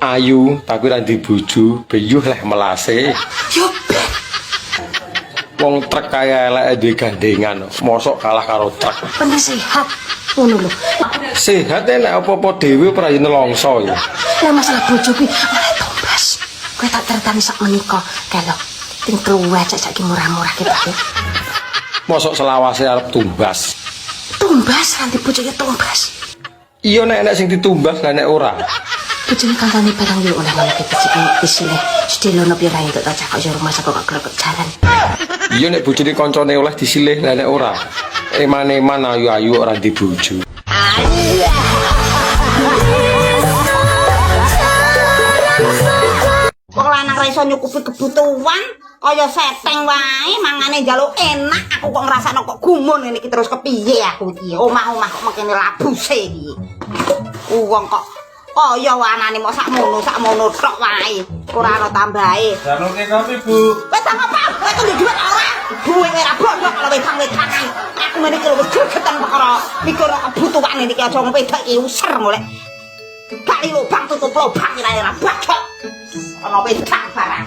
ayu tapi ra ndek bojo, beyuh leh melase. Yo, Wong trek kaya eleke duwe gandengan, mosok kalah karo trek. bener sehat. Ngono lho. Sehat nek apa-apa dhewe ora nelongso ya. Lah masalah bojo kuwi oleh tumbas. Kowe tak tertani sak menika, kalau ting keluar cak murah-murah ki, Pak. Mosok selawase arep tumbas. Tumbas nanti bojone tumbas. Iya nek sing ditumbas lah nek ora. Bojone kancane barang yo oleh ngono ki becik disile. Sedelono pira entuk tak cakok yo rumah saka kok greget jalan. Iya nek bojone kancane oleh disilih lah nek ora. Eman-eman ayu-ayu ora di bojo. Wong lanang ra iso nyukupi kebutuhan, kaya seteng wae mangane njaluk enak, aku kok ngrasakno kok gumun ngene iki terus kepiye aku iki. Omah-omah kok mengkene labuse iki. Wong kok kaya anane mok sakmono tok wae. Ora ana tambahe. Jaluke kopi, Bu. Wes tak apa? Kowe kudu duit ora? Duwe ora bodoh kalau wedang-wedang. Aku ngene iki lho wis gregetan perkara mikir kebutuhan iki aja ngwedok iki user golek. Kali lubang tutup lubang ora bodoh. Ana wedang barang.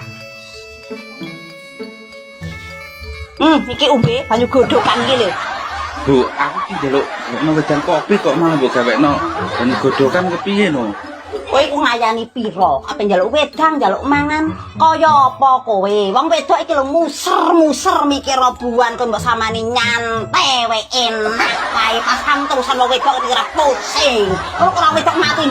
Iki umbe banyu godhokan iki lho. Bu, aku ki njaluk wedang kopi kok malah mbok gawekno banyu godhokan kepiye no? Kowe iku ngayani pira? Ape njaluk wedang, njaluk mangan? Kaya apa kowe? Wong wedok iki lho muser-muser mikir buan kowe mbok samani nyantai wae enak. Kae pas terusan wong wedok iki ora pusing. Kok ora wedok mati